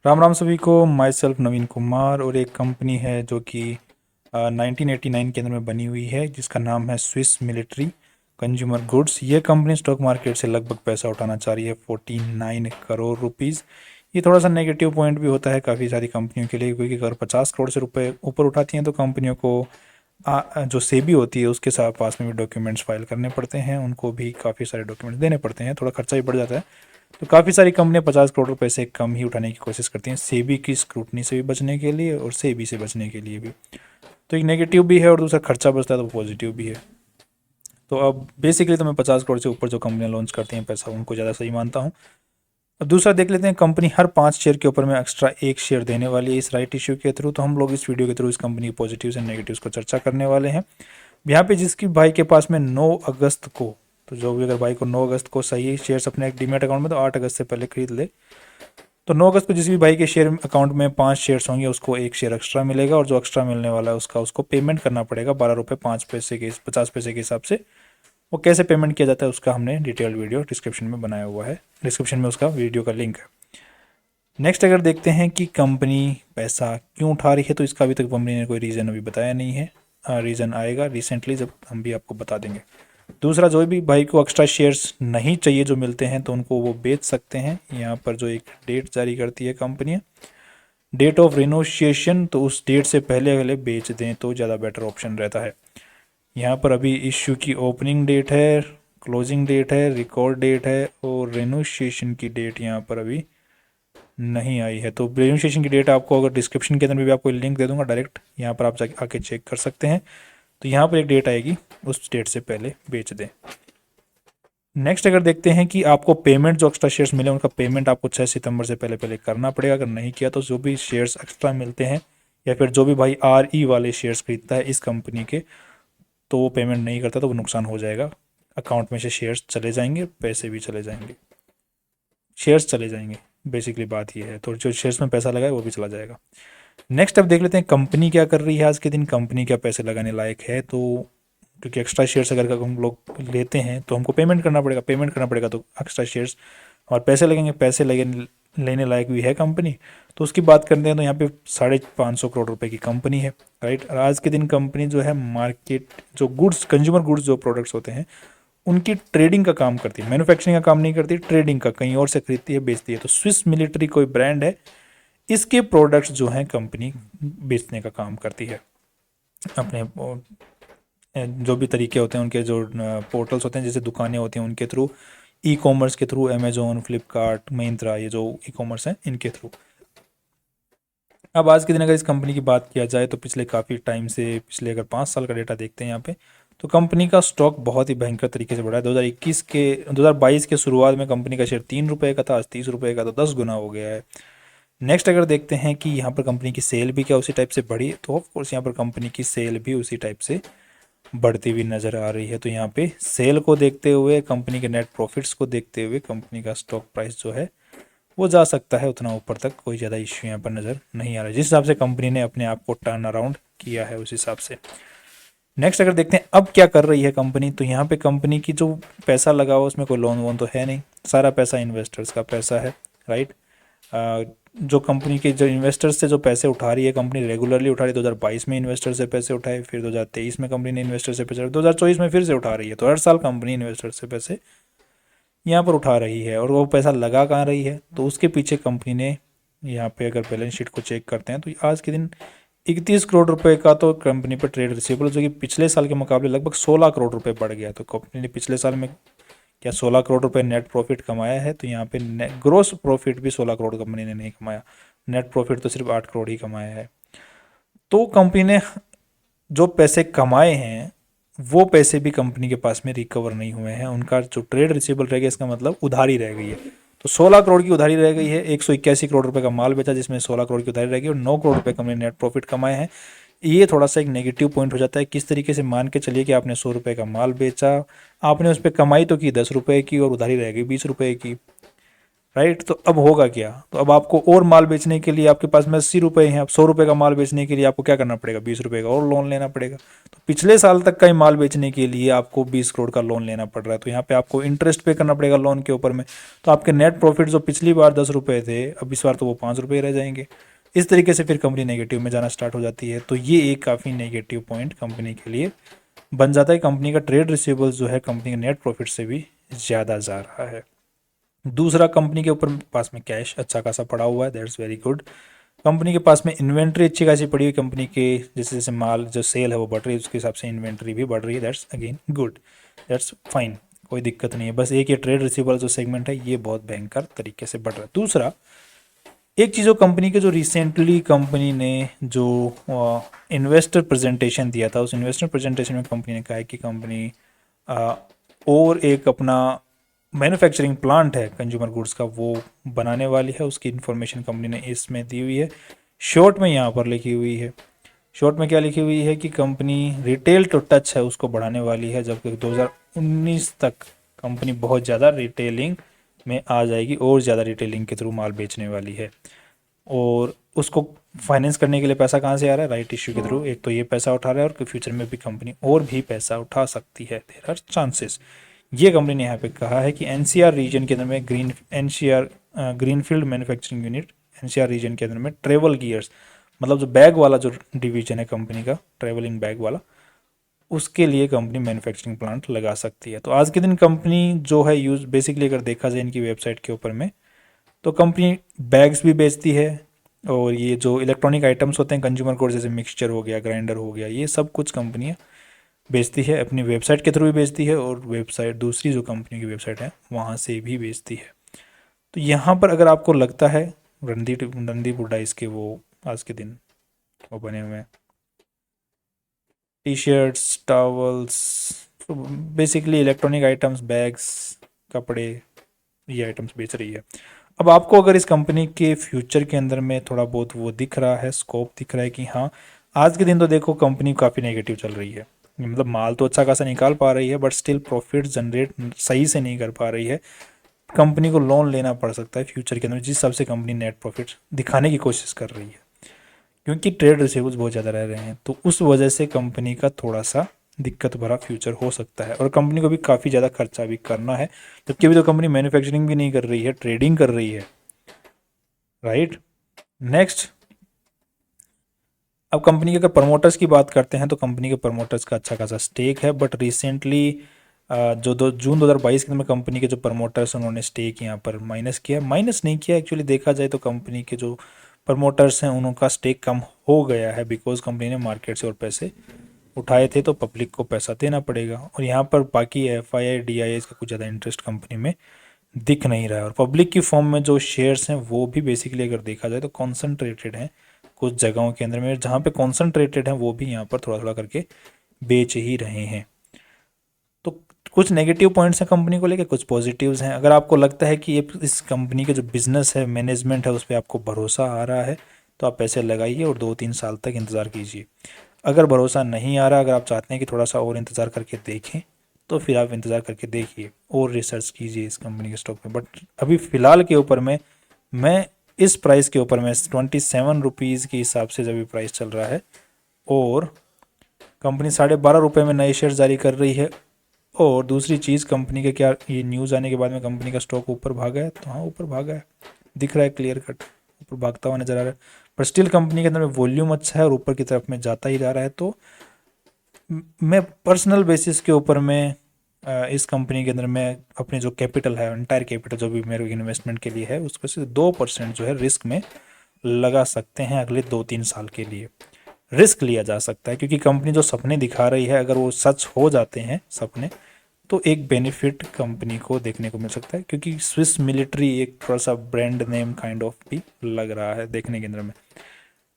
राम राम सभी को। My self नवीन कुमार और एक कंपनी है जो कि 1989 के अंदर में बनी हुई है जिसका नाम है स्विस मिलिट्री कंज्यूमर गुड्स। ये कंपनी स्टॉक मार्केट से लगभग पैसा उठाना चाह रही है 49 करोड़ रुपीज़। ये थोड़ा सा नेगेटिव पॉइंट भी होता है काफ़ी सारी कंपनियों के लिए, क्योंकि अगर 50 करोड़ से रुपए ऊपर उठाती हैं तो कंपनियों को जो सेबी होती है उसके साथ पास में भी डॉक्यूमेंट्स फाइल करने पड़ते हैं, उनको भी काफ़ी सारे डॉक्यूमेंट्स देने पड़ते हैं, थोड़ा खर्चा भी बढ़ जाता है। तो काफ़ी सारी कंपनियां 50 करोड़ रुपए से कम ही उठाने की कोशिश करती हैं, सेबी की स्क्रूटनी से भी बचने के लिए और सेबी से बचने के लिए भी। तो एक नेगेटिव भी है और दूसरा खर्चा बचता है तो पॉजिटिव भी है। तो अब बेसिकली तो मैं 50 करोड़ से ऊपर जो कंपनियां लॉन्च करती हैं पैसा उनको ज़्यादा सही मानता हूँ। अब दूसरा देख लेते हैं, कंपनी हर 5 शेयर के ऊपर में एक्स्ट्रा 1 शेयर देने वाली है इस राइट इश्यू के थ्रू। तो हम लोग इस वीडियो के थ्रू इस कंपनी के पॉजिटिव्स एंड नेगेटिव्स को चर्चा करने वाले हैं। यहाँ पे जिसकी भाई के पास में 9 अगस्त को, तो जो भी अगर भाई को 9 अगस्त को सही शेयर्स अपने डीमेट अकाउंट में, तो 8 अगस्त से पहले खरीद ले, तो 9 अगस्त को जिस भी भाई के शेयर अकाउंट में 5 शेयर्स होंगे उसको 1 शेयर एक्स्ट्रा मिलेगा, और जो एक्स्ट्रा मिलने वाला है उसका उसको पेमेंट करना पड़ेगा 12 रुपये 5 पैसे के 50 पैसे के हिसाब से। वो कैसे पेमेंट किया जाता है उसका हमने डिटेल्ड वीडियो डिस्क्रिप्शन में बनाया हुआ है, डिस्क्रिप्शन में उसका वीडियो का लिंक है। नेक्स्ट अगर देखते हैं कि कंपनी पैसा क्यों उठा रही है, तो इसका अभी तक कंपनी ने कोई रीज़न अभी बताया नहीं है। रीज़न आएगा रिसेंटली जब हम भी आपको बता देंगे। दूसरा, जो भी भाई को एक्स्ट्रा शेयर्स नहीं चाहिए जो मिलते हैं तो उनको वो बेच सकते हैं। यहाँ पर जो एक डेट जारी करती है कंपनियाँ, डेट ऑफ रिनोशिएशन, तो उस डेट से पहले पहले बेच दें तो ज़्यादा बेटर ऑप्शन रहता है। यहाँ पर अभी इश्यू की ओपनिंग डेट है, क्लोजिंग डेट है, रिकॉर्ड डेट है और रिनोशिएशन की डेट यहाँ पर अभी नहीं आई है। तो रिनोशिएशन की डेट आपको अगर डिस्क्रिप्शन के अंदर भी आपको लिंक दे दूंगा डायरेक्ट, यहाँ पर आप जाके आके चेक कर सकते हैं। तो यहाँ पर एक डेट आएगी, उस डेट से पहले बेच दें। नेक्स्ट अगर देखते हैं कि आपको पेमेंट जो एक्स्ट्रा शेयर्स मिले उनका पेमेंट आपको 6 सितंबर से पहले पहले करना पड़ेगा। अगर नहीं किया तो जो भी शेयर्स एक्स्ट्रा मिलते हैं या फिर जो भी भाई RE वाले शेयर्स खरीदता है इस कंपनी के, तो वो पेमेंट नहीं करता तो वो नुकसान हो जाएगा। अकाउंट में से शेयर्स चले जाएंगे, पैसे भी चले जाएंगे, शेयर्स चले जाएंगे, बेसिकली बात ये है। तो जो शेयर्स में पैसा लगा है वो भी चला जाएगा। नेक्स्ट अब देख लेते हैं कंपनी क्या कर रही है आज के दिन, कंपनी क्या पैसे लगाने लायक है। तो क्योंकि एक्स्ट्रा शेयर्स अगर हम लोग लेते हैं तो हमको पेमेंट करना पड़ेगा, पेमेंट करना पड़ेगा तो एक्स्ट्रा शेयर्स और पैसे लगेंगे, पैसे लगे लेने लायक भी है कंपनी। तो उसकी बात करते हैं तो यहाँ पे 550 करोड़ रुपए की कंपनी है, राइट। और आज के दिन कंपनी जो है मार्केट, जो गुड्स कंज्यूमर गुड्स जो प्रोडक्ट्स होते हैं उनकी ट्रेडिंग का काम करती है, मैन्युफैक्चरिंग का काम नहीं करती, ट्रेडिंग का कहीं और से खरीदती है बेचती है। तो स्विस मिलिट्री कोई ब्रांड है, इसके प्रोडक्ट्स जो हैं कंपनी बेचने का काम करती है। अपने जो भी तरीके होते हैं उनके, जो पोर्टल्स होते हैं जैसे दुकानें होती हैं उनके थ्रू, ई कॉमर्स के थ्रू, अमेजोन, फ्लिपकार्ट, मिंत्रा, ये जो ई कॉमर्स हैं इनके थ्रू। अब आज के दिन अगर इस कंपनी की बात किया जाए तो पिछले काफ़ी टाइम से, पिछले अगर 5 साल का डेटा देखते हैं यहाँ पे, तो कंपनी का स्टॉक बहुत ही भयंकर तरीके से बढ़ा है। 2022 के शुरुआत में कंपनी का शेयर 3 रुपये का था, आज 30 रुपये का, तो 10 गुना हो गया है। नेक्स्ट अगर देखते हैं कि यहाँ पर कंपनी की सेल भी क्या उसी टाइप से बढ़ी, तो ऑफकोर्स यहाँ पर कंपनी की सेल भी उसी टाइप से बढ़ती हुई नज़र आ रही है। तो यहाँ पे सेल को देखते हुए, कंपनी के नेट प्रॉफिट्स को देखते हुए कंपनी का स्टॉक प्राइस जो है वो जा सकता है उतना ऊपर तक, कोई ज़्यादा इश्यू यहाँ पर नज़र नहीं आ रहा है। जिस हिसाब से कंपनी ने अपने आप को टर्न अराउंड किया है उस हिसाब से। नेक्स्ट अगर देखते हैं अब क्या कर रही है कंपनी, तो यहाँ पे कंपनी की जो पैसा लगा हुआ उसमें कोई लोन वोन तो है नहीं, सारा पैसा इन्वेस्टर्स का पैसा है, राइट। जो कंपनी के जो इन्वेस्टर्स से जो पैसे उठा रही है कंपनी, रेगुलरली उठा रही है। 2022 में इन्वेस्टर से पैसे उठाए, फिर 2023 में कंपनी ने इन्वेस्टर से पैसे, 2024 में फिर से उठा रही है। तो हर साल कंपनी इन्वेस्टर से पैसे यहाँ पर उठा रही है। और वो पैसा लगा कहाँ रही है, तो उसके पीछे कंपनी ने, यहाँ पे अगर बैलेंस शीट को चेक करते हैं तो आज के दिन 31 करोड़ रुपए का तो कंपनी पर ट्रेड रिसीवेबल, जो कि पिछले साल के मुकाबले लगभग 16 करोड़ रुपए बढ़ गया। तो कंपनी ने पिछले साल में क्या 16 करोड़ रुपए नेट प्रॉफिट कमाया है, तो यहाँ पे ग्रोस प्रॉफिट भी 16 करोड़ कंपनी ने नहीं कमाया, नेट प्रॉफिट तो सिर्फ 8 करोड़ ही कमाया है। तो कंपनी ने जो पैसे कमाए हैं वो पैसे भी कंपनी के पास में रिकवर नहीं हुए हैं, उनका जो ट्रेड रिसीवेबल रह गया इसका मतलब उधारी रह गई है। तो 16 करोड़ की उधारी रह गई है, 181 करोड़ रुपए का माल बेचा जिसमें 16 करोड़ की उधारी रह गई और 9 करोड़ रुपए कंपनी ने नेट प्रॉफिट कमाए हैं। ये थोड़ा सा एक नेगेटिव पॉइंट हो जाता है। किस तरीके से, मान के चलिए कि आपने 100 रुपये का माल बेचा, आपने उस पर कमाई तो की 10 रुपये की और उधारी रह गई 20 रुपये की, राइट। तो अब होगा क्या, तो अब आपको और माल बेचने के लिए आपके पास में 80 रुपये हैं, अब 100 रुपये का माल बेचने के लिए आपको क्या करना पड़ेगा, 20 रुपये का और लोन लेना पड़ेगा। तो पिछले साल तक का ही माल बेचने के लिए आपको 20 करोड़ का लोन लेना पड़ रहा है, तो यहाँ पे आपको इंटरेस्ट पे करना पड़ेगा लोन के ऊपर में। तो आपके नेट प्रॉफिट जो पिछली बार 10 रुपये थे, अब इस बार तो वो 5 रुपये रह जाएंगे। इस तरीके से फिर कंपनी नेगेटिव में जाना स्टार्ट हो जाती है। तो ये एक काफ़ी नेगेटिव पॉइंट कंपनी के लिए बन जाता है। कंपनी का ट्रेड रिसीवेबल्स जो है कंपनी के नेट प्रॉफिट से भी ज़्यादा जा रहा है। दूसरा, कंपनी के ऊपर पास में कैश अच्छा खासा पड़ा हुआ है, दैट्स वेरी गुड। कंपनी के पास में इन्वेंट्री अच्छी खासी पड़ी हुई, कंपनी के जैसे जैसे माल जो सेल है वो बढ़ रही है, उसके हिसाब से इन्वेंट्री भी बढ़ रही है, that's again good, that's fine, कोई दिक्कत नहीं है। बस एक ये ट्रेड रिसीवेबल जो सेगमेंट है ये बहुत भयंकर तरीके से बढ़ रहा है। दूसरा, एक चीज़ जो कंपनी के जो रिसेंटली कंपनी ने जो इन्वेस्टर प्रेजेंटेशन दिया था, उस इन्वेस्टर प्रेजेंटेशन में कंपनी ने कहा है कि कंपनी और एक अपना मैन्युफैक्चरिंग प्लांट है कंज्यूमर गुड्स का वो बनाने वाली है, उसकी इन्फॉर्मेशन कंपनी ने इसमें दी हुई है। शॉर्ट में यहाँ पर लिखी हुई है, शॉर्ट में क्या लिखी हुई है कि कंपनी रिटेल टू टच है उसको बढ़ाने वाली है, जबकि 2019 तक कंपनी बहुत ज़्यादा रिटेलिंग में आ जाएगी और ज़्यादा रिटेलिंग के थ्रू माल बेचने वाली है। और उसको फाइनेंस करने के लिए पैसा कहाँ से आ रहा है, राइट इश्यू के थ्रू। एक तो ये पैसा उठा रहा है और फ्यूचर में भी कंपनी और भी पैसा उठा सकती है, देयर आर चांसेस। ये कंपनी ने यहाँ पे कहा है कि एनसीआर रीजन के अंदर में NCR greenfield manufacturing unit, NCR region के अंदर में ट्रेवल गियर्स, मतलब जो बैग वाला जो डिवीजन है कंपनी का, ट्रेवलिंग बैग वाला, उसके लिए कंपनी मैन्युफैक्चरिंग प्लांट लगा सकती है। तो आज के दिन कंपनी जो है यूज बेसिकली अगर देखा जाए इनकी वेबसाइट के ऊपर में, तो कंपनी बैग्स भी बेचती है और ये जो इलेक्ट्रॉनिक आइटम्स होते हैं कंज्यूमर गुड्स जैसे मिक्सचर हो गया, ग्राइंडर हो गया, ये सब कुछ कंपनियाँ बेचती है, अपनी वेबसाइट के थ्रू भी बेचती है और वेबसाइट दूसरी जो कंपनी की वेबसाइट है वहाँ से भी बेचती है। तो यहाँ पर अगर आपको लगता है रणदीप हुड्डा इसके वो आज के दिन वो बने हुए हैं T shirts, towels, basically electronic items, bags, कपड़े, ये आइटम्स बेच रही है। अब आपको अगर इस कंपनी के फ्यूचर के अंदर में थोड़ा बहुत वो दिख रहा है, स्कोप दिख रहा है कि हाँ आज के दिन तो देखो कंपनी काफ़ी नेगेटिव चल रही है, मतलब माल तो अच्छा खासा निकाल पा रही है बट स्टिल प्रॉफिट जनरेट सही से नहीं कर पा रही है, कंपनी को लोन लेना पड़ सकता है फ्यूचर के अंदर जिस हिसाब से कंपनी नेट प्रॉफिट दिखाने की कोशिश कर रही है, क्योंकि ट्रेड रिसीवेबल्स बहुत ज़्यादा रह रहे हैं। तो उस वजह से कंपनी का थोड़ा सा दिक्कत भरा फ्यूचर हो सकता है और कंपनी को भी काफ़ी ज़्यादा खर्चा भी करना है, जबकि अभी तो कंपनी मैन्युफैक्चरिंग भी नहीं कर रही है, ट्रेडिंग कर रही है, राइट। नेक्स्ट, अब कंपनी के अगर प्रमोटर्स की बात करते हैं तो कंपनी के प्रमोटर्स का अच्छा खासा स्टेक है, बट रिसेंटली जो जून 2022 के अंदर कंपनी के जो प्रमोटर्स उन्होंने स्टेक यहाँ पर माइनस किया, माइनस नहीं किया एक्चुअली देखा जाए तो कंपनी के जो प्रमोटर्स हैं उनका स्टेक कम हो गया है, बिकॉज कंपनी ने मार्केट से और पैसे उठाए थे तो पब्लिक को पैसा देना पड़ेगा, और यहाँ पर बाकी FII DII का कुछ ज़्यादा इंटरेस्ट कंपनी में दिख नहीं रहा है। और पब्लिक की फॉर्म में जो शेयर्स हैं वो भी बेसिकली अगर देखा जाए तो कॉन्सनट्रेटेड हैं कुछ जगहों के अंदर में, जहाँ पे कॉन्सनट्रेटेड हैं वो भी यहाँ पर थोड़ा थोड़ा करके बेच ही रहे हैं। तो कुछ नेगेटिव पॉइंट्स हैं कंपनी को लेकर, कुछ पॉजिटिव्स हैं। अगर आपको लगता है कि ये इस कंपनी के जो बिजनेस है, मैनेजमेंट है, उस पर आपको भरोसा आ रहा है तो आप पैसे लगाइए और 2-3 साल तक इंतज़ार कीजिए। अगर भरोसा नहीं आ रहा, अगर आप चाहते हैं कि थोड़ा सा और इंतज़ार करके देखें, तो फिर आप इंतज़ार करके देखिए और रिसर्च कीजिए इस कंपनी के स्टॉक में। बट अभी फ़िलहाल के ऊपर में मैं इस प्राइस के ऊपर में 27 रुपीज़ के हिसाब से जब भी प्राइस चल रहा है और कंपनी 12.5 रुपये में नए शेयर जारी कर रही है, और दूसरी चीज़ कंपनी के क्या ये न्यूज़ आने के बाद में कंपनी का स्टॉक ऊपर भागा है, तो हाँ ऊपर भागा है, दिख रहा है क्लियर कट ऊपर भागता हुआ नज़र आ रहा है, पर स्टिल कंपनी के अंदर में वॉल्यूम अच्छा है और ऊपर की तरफ में जाता ही जा रहा है। तो मैं पर्सनल बेसिस के ऊपर में इस कंपनी के अंदर में अपनी जो कैपिटल है, एंटायर कैपिटल जो भी मेरे इन्वेस्टमेंट के लिए है, उसको से 2% जो है रिस्क में लगा सकते हैं अगले 2-3 साल के लिए। रिस्क लिया जा सकता है क्योंकि कंपनी जो सपने दिखा रही है अगर वो सच हो जाते हैं सपने, तो एक बेनिफिट कंपनी को देखने को मिल सकता है, क्योंकि स्विस मिलिट्री एक थोड़ा सा ब्रांड नेम काइंड ऑफ भी लग रहा है देखने के अंदर में,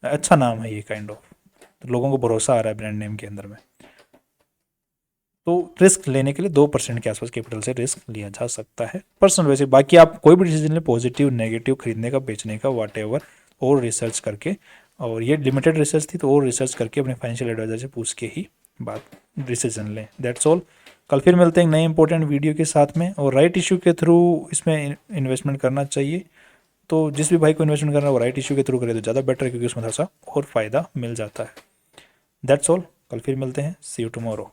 अच्छा नाम है ये काइंड ऑफ, तो लोगों को भरोसा आ रहा है ब्रांड नेम के अंदर में। तो रिस्क लेने के लिए 2% के आसपास कैपिटल से रिस्क लिया जा सकता है पर्सनल वैसे। बाकी आप कोई भी डिसीजन लें, पॉजिटिव नेगेटिव, खरीदने का बेचने का वाट एवर, और रिसर्च करके, और ये लिमिटेड रिसर्च थी तो और रिसर्च करके अपने फाइनेंशियल एडवाइजर से पूछ के ही बात डिसीजन लें, दैट्स ऑल। कल फिर मिलते हैं एक नए इंपॉर्टेंट वीडियो के साथ में। और राइट इशू के थ्रू इसमें इन्वेस्टमेंट करना चाहिए। तो जिस भी भाई को इन्वेस्टमेंट करना है वो राइट इशू के थ्रू करे तो ज़्यादा बेटर है, क्योंकि उसमें थोड़ा सा और फ़ायदा मिल जाता है। दैट्स ऑल, कल फिर मिलते हैं। सी यू टुमारो।